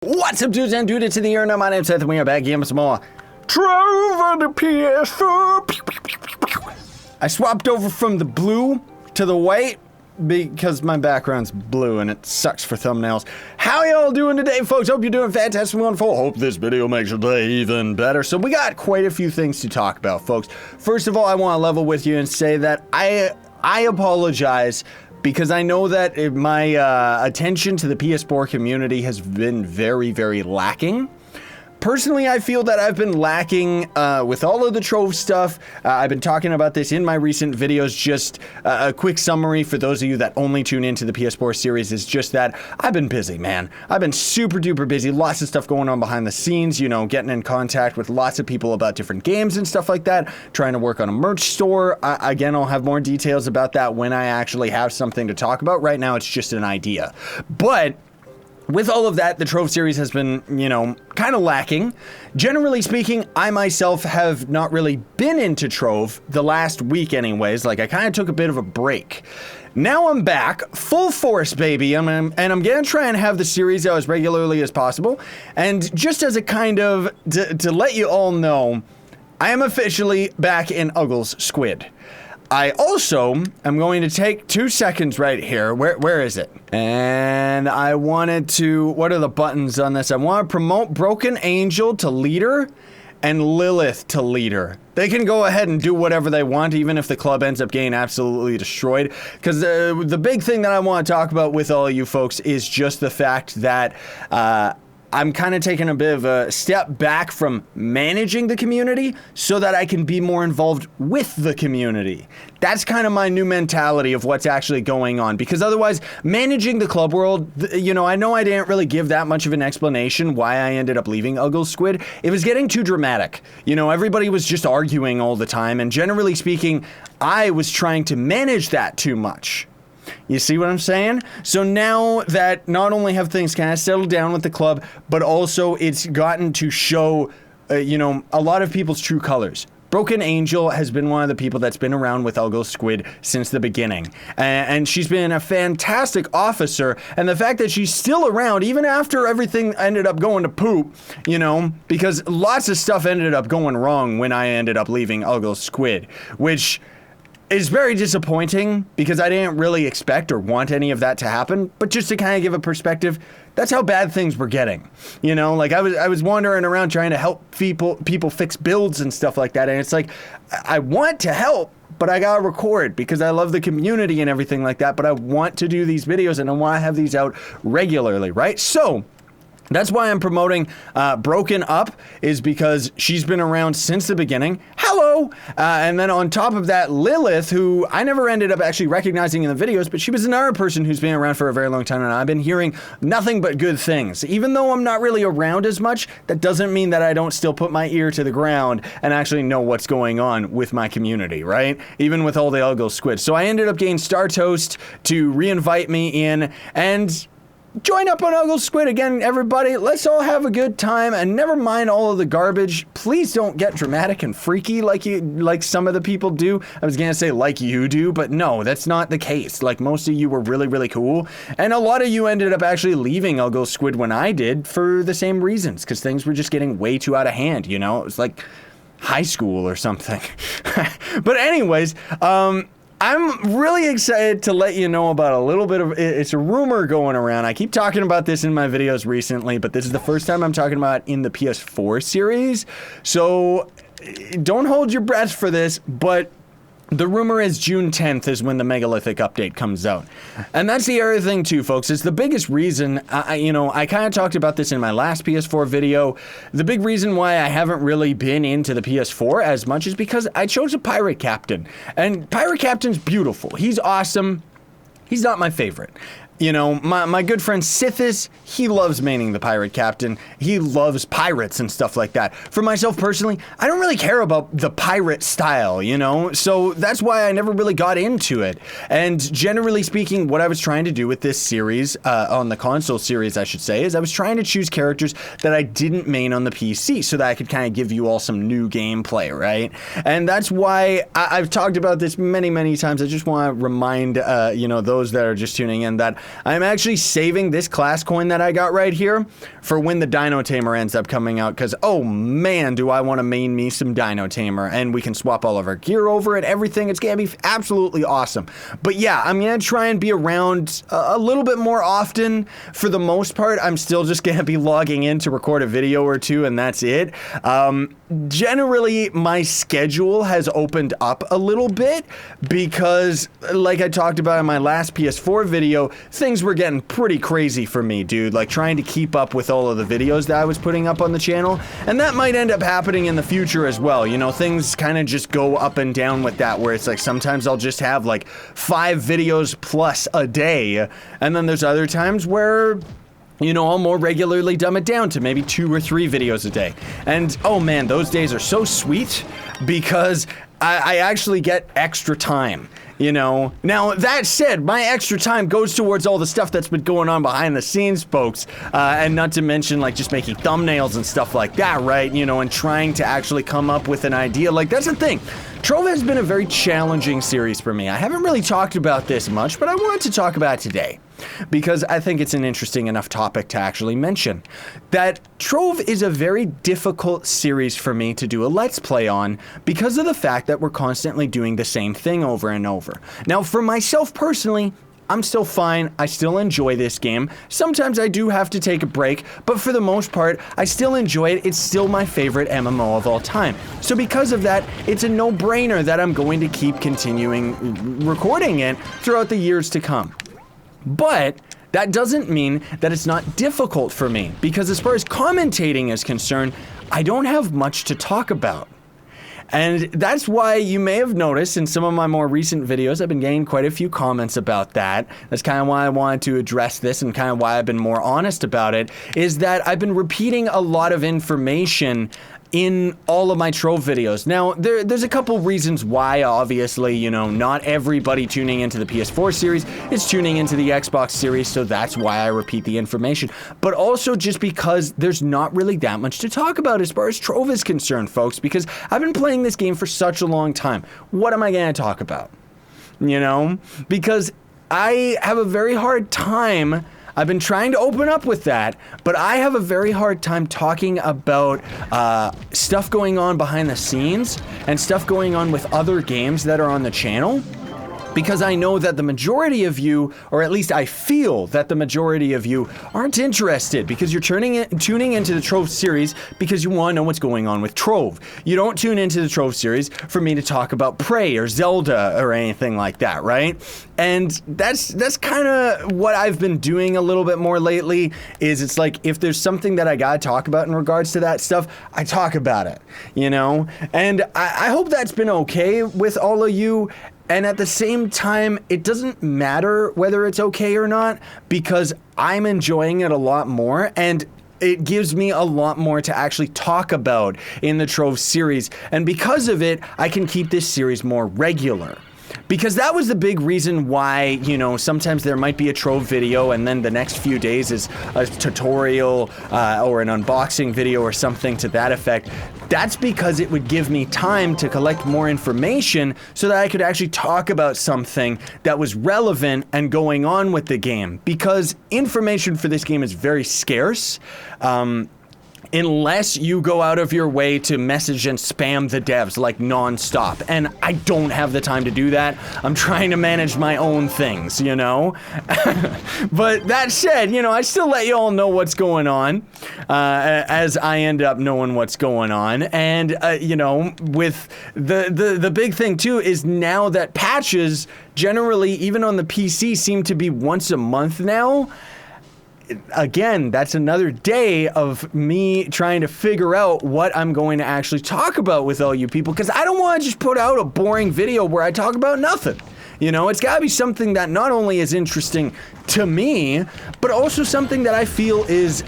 What's up, dudes and dudes in the air? My name's Scythe, and we are back again with some more Trove on the PS4. I swapped over from the blue to the white because my background's blue and it sucks for thumbnails. How y'all doing today, folks? Hope you're doing fantastic, wonderful. Hope this video makes your day even better. So we got quite a few things to talk about, folks. First of all, I want to level with you and say that I apologize, because I know that my attention to the PS4 community has been very, very lacking. Personally, I feel that I've been lacking with all of the Trove stuff. I've been talking about this in my recent videos. Just a quick summary for those of you that only tune into the PS4 series is just that I've been busy, man. I've been super duper busy. Lots of stuff going on behind the scenes, you know, getting in contact with lots of people about different games and stuff like that. Trying to work on a merch store. Again, I'll have more details about that when I actually have something to talk about. Right now, it's just an idea. But with all of that, the Trove series has been, you know, kind of lacking. Generally speaking, I myself have not really been into Trove the last week anyways. Like, I kind of took a bit of a break. Now I'm back, full force, baby, and I'm gonna try and have the series out as regularly as possible. And just as a kind of, to let you all know, I am officially back in Uggles Squid. I also am going to take 2 seconds right here. Where is it? And I wanted to, what are the buttons on this? I want to promote Broken Angel to leader and Lilith to leader. They can go ahead and do whatever they want, even if the club ends up getting absolutely destroyed. Because the big thing that I want to talk about with all of you folks is just the fact that I'm kind of taking a bit of a step back from managing the community so that I can be more involved with the community. That's kind of my new mentality of what's actually going on, because otherwise, managing the club world, you know I didn't really give that much of an explanation why I ended up leaving Uggles Squid. It was getting too dramatic. You know, everybody was just arguing all the time, and generally speaking, I was trying to manage that too much. You see what I'm saying? So now that not only have things kind of settled down with the club, but also it's gotten to show, you know, a lot of people's true colors. Broken Angel has been one of the people that's been around with Uggles Squid since the beginning. And she's been a fantastic officer. And the fact that she's still around, even after everything ended up going to poop, you know, because lots of stuff ended up going wrong when I ended up leaving Uggles Squid, which is very disappointing because I didn't really expect or want any of that to happen. But just to kind of give a perspective, that's how bad things were getting. You know, like I was wandering around trying to help people fix builds and stuff like that. And it's like, I want to help, but I gotta record because I love the community and everything like that. But I want to do these videos and I want to have these out regularly, right? So that's why I'm promoting Broken Up, is because she's been around since the beginning. Hello! And then on top of that, Lilith, who I never ended up actually recognizing in the videos, but she was another person who's been around for a very long time, and I've been hearing nothing but good things. Even though I'm not really around as much, that doesn't mean that I don't still put my ear to the ground and actually know what's going on with my community, right? Even with all the Uggles Squid. So I ended up getting Star Toast to re-invite me in, and join up on Uggles Squid again, everybody. Let's all have a good time and never mind all of the garbage. Please don't get dramatic and freaky like some of the people do. I was gonna say like you do, but no, that's not the case. Like, most of you were really, really cool. And a lot of you ended up actually leaving Uggles Squid when I did for the same reasons, because things were just getting way too out of hand, you know? It was like high school or something. But anyways, I'm really excited to let you know about a little bit of, it's a rumor going around. I keep talking about this in my videos recently, but this is the first time I'm talking about it in the PS4 series. So don't hold your breath for this, but the rumor is June 10th is when the Megalithic update comes out. And that's the other thing too, folks. It's the biggest reason, I kind of talked about this in my last PS4 video. The big reason why I haven't really been into the PS4 as much is because I chose a Pirate Captain. And Pirate Captain's beautiful. He's awesome. He's not my favorite. You know, my good friend Scythe, he loves maining the Pirate Captain. He loves pirates and stuff like that. For myself personally, I don't really care about the pirate style, you know? So that's why I never really got into it. And generally speaking, what I was trying to do with this series, on the console series, I should say, is I was trying to choose characters that I didn't main on the PC so that I could kind of give you all some new gameplay, right? And that's why I've talked about this many, many times. I just want to remind, you know, those that are just tuning in that I'm actually saving this class coin that I got right here for when the Dino Tamer ends up coming out, because oh man, do I want to main me some Dino Tamer, and we can swap all of our gear over and everything. It's gonna be absolutely awesome. But yeah, I'm gonna try and be around a little bit more often. For the most part, I'm still just gonna be logging in to record a video or two, and that's it. Generally, my schedule has opened up a little bit because, like I talked about in my last PS4 video, things were getting pretty crazy for me, dude. Like trying to keep up with all of the videos that I was putting up on the channel, and that might end up happening in the future as well. You know, things kind of just go up and down with that, where it's like sometimes I'll just have like 5 videos plus a day, and then there's other times where, you know, I'll more regularly dumb it down to maybe 2 or 3 videos a day. And oh man, those days are so sweet because I actually get extra time, you know. Now, that said, my extra time goes towards all the stuff that's been going on behind the scenes, folks. And not to mention, like, just making thumbnails and stuff like that, right? You know, and trying to actually come up with an idea. Like, that's the thing. Trove has been a very challenging series for me. I haven't really talked about this much, but I wanted to talk about it today because I think it's an interesting enough topic to actually mention. That Trove is a very difficult series for me to do a Let's Play on because of the fact that we're constantly doing the same thing over and over. Now, for myself personally, I'm still fine. I still enjoy this game. Sometimes I do have to take a break, but for the most part, I still enjoy it. It's still my favorite MMO of all time. So because of that, it's a no-brainer that I'm going to keep continuing recording it throughout the years to come. But that doesn't mean that it's not difficult for me, because as far as commentating is concerned, I don't have much to talk about. And that's why you may have noticed in some of my more recent videos, I've been getting quite a few comments about that. That's kind of why I wanted to address this, and kind of why I've been more honest about it, is that I've been repeating a lot of information in all of my Trove videos. Now, there's a couple reasons why, obviously, you know, not everybody tuning into the PS4 series is tuning into the Xbox series, so that's why I repeat the information. But also just because there's not really that much to talk about as far as Trove is concerned, folks, because I've been playing this game for such a long time. What am I gonna talk about? You know? Because I have a very hard time. I've been trying to open up with that, but I have a very hard time talking about stuff going on behind the scenes and stuff going on with other games that are on the channel, because I know that the majority of you, or at least I feel that the majority of you, aren't interested, because you're tuning into the Trove series because you want to know what's going on with Trove. You don't tune into the Trove series for me to talk about Prey or Zelda or anything like that, right? And that's kind of what I've been doing a little bit more lately, is it's like, if there's something that I gotta talk about in regards to that stuff, I talk about it, you know? And I hope that's been okay with all of you. And at the same time, it doesn't matter whether it's okay or not, because I'm enjoying it a lot more, and it gives me a lot more to actually talk about in the Trove series. And because of it, I can keep this series more regular. Because that was the big reason why, you know, sometimes there might be a Trove video and then the next few days is a tutorial or an unboxing video or something to that effect. That's because it would give me time to collect more information so that I could actually talk about something that was relevant and going on with the game. Because information for this game is very scarce. Unless you go out of your way to message and spam the devs like nonstop. And I don't have the time to do that. I'm trying to manage my own things, you know? But that said, you know, I still let you all know what's going on as I end up knowing what's going on. And, you know, with the big thing too is now that patches generally, even on the PC, seem to be once a month now. Again, that's another day of me trying to figure out what I'm going to actually talk about with all you people, because I don't want to just put out a boring video where I talk about nothing. You know, it's got to be something that not only is interesting to me, but also something that I feel is,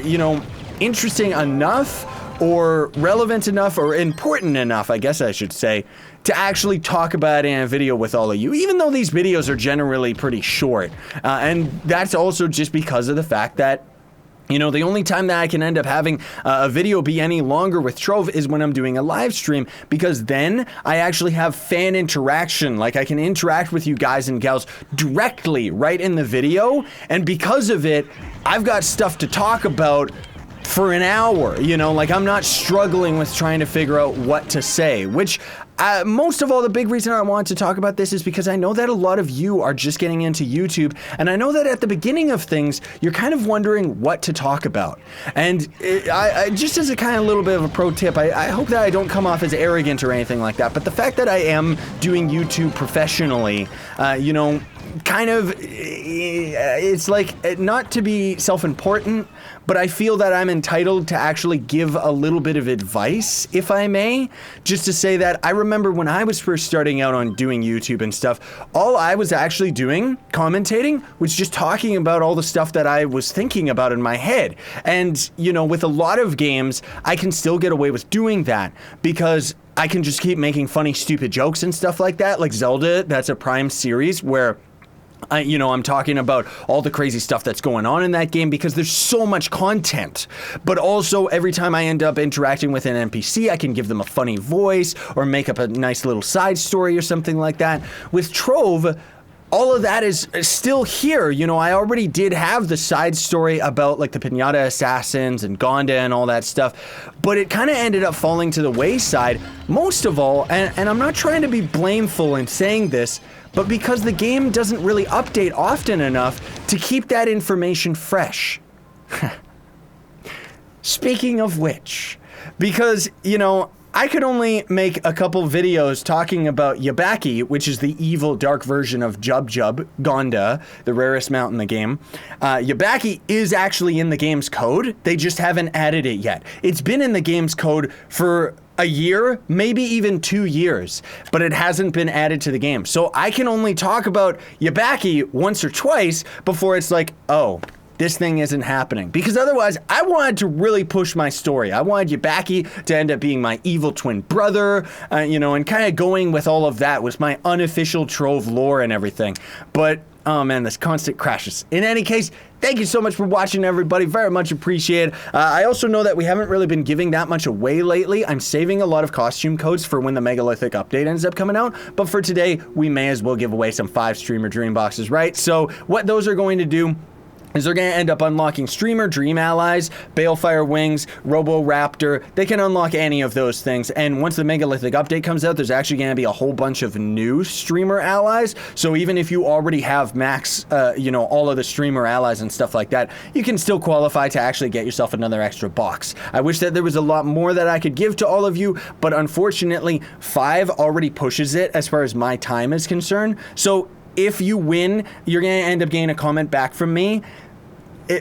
you know, interesting enough or relevant enough or important enough, I guess I should say, to actually talk about it in a video with all of you, even though these videos are generally pretty short. And that's also just because of the fact that You know, the only time that I can end up having a video be any longer with Trove is when I'm doing a live stream, because then I actually have fan interaction. Like, I can interact with you guys and gals directly right in the video, and because of it, I've got stuff to talk about for an hour, you know, like I'm not struggling with trying to figure out what to say, which most of all, the big reason I want to talk about this is because I know that a lot of you are just getting into YouTube, and I know that at the beginning of things, you're kind of wondering what to talk about. And I just as a kind of little bit of a pro tip, I hope that I don't come off as arrogant or anything like that, but the fact that I am doing YouTube professionally, you know, kind of, it's like, not to be self-important, but I feel that I'm entitled to actually give a little bit of advice, if I may, just to say that I remember when I was first starting out on doing YouTube and stuff, all I was actually doing, commentating, was just talking about all the stuff that I was thinking about in my head. And, you know, with a lot of games, I can still get away with doing that because I can just keep making funny, stupid jokes and stuff like that. Like Zelda, that's a prime series where I'm talking about all the crazy stuff that's going on in that game because there's so much content. But also, every time I end up interacting with an NPC, I can give them a funny voice or make up a nice little side story or something like that. With Trove, all of that is still here. You know, I already did have the side story about like the Pinata Assassins and Gonda and all that stuff, but it kind of ended up falling to the wayside. Most of all, and I'm not trying to be blameful in saying this, but because the game doesn't really update often enough to keep that information fresh. Speaking of which, because, you know, I could only make a couple videos talking about Yabaki, which is the evil dark version of Jub Gonda, the rarest mount in the game. Yabaki is actually in the game's code. They just haven't added it yet. It's been in the game's code for a year, maybe even 2 years, but it hasn't been added to the game. So I can only talk about Yabaki once or twice before it's like, oh, this thing isn't happening. Because otherwise, I wanted to really push my story. I wanted Yabaki to end up being my evil twin brother, and kind of going with all of that was my unofficial Trove lore and everything. But, oh man, this constant crashes. In any case, thank you so much for watching, everybody. Very much appreciated. I also know that we haven't really been giving that much away lately. I'm saving a lot of costume codes for when the megalithic update ends up coming out. But for today, we may as well give away some 5 streamer dream boxes, right? So what those are going to do is they're going to end up unlocking streamer dream allies, Balefire Wings, Robo Raptor. They can unlock any of those things. And once the megalithic update comes out, there's actually going to be a whole bunch of new streamer allies. So even if you already have max, all of the streamer allies and stuff like that, you can still qualify to actually get yourself another extra box. I wish that there was a lot more that I could give to all of you, but unfortunately, 5 already pushes it as far as my time is concerned. So if you win, you're going to end up getting a comment back from me.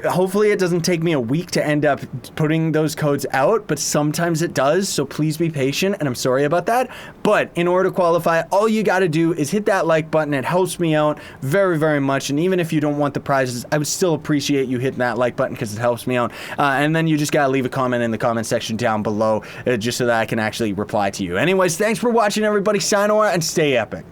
Hopefully it doesn't take me a week to end up putting those codes out, but sometimes it does, so please be patient, and I'm sorry about that. But in order to qualify, all you got to do is hit that like button. It helps me out very, very much, and even if you don't want the prizes, I would still appreciate you hitting that like button because it helps me out. And then you just got to leave a comment in the comment section down below just so that I can actually reply to you. Anyways, thanks for watching, everybody. Sayonara and stay epic.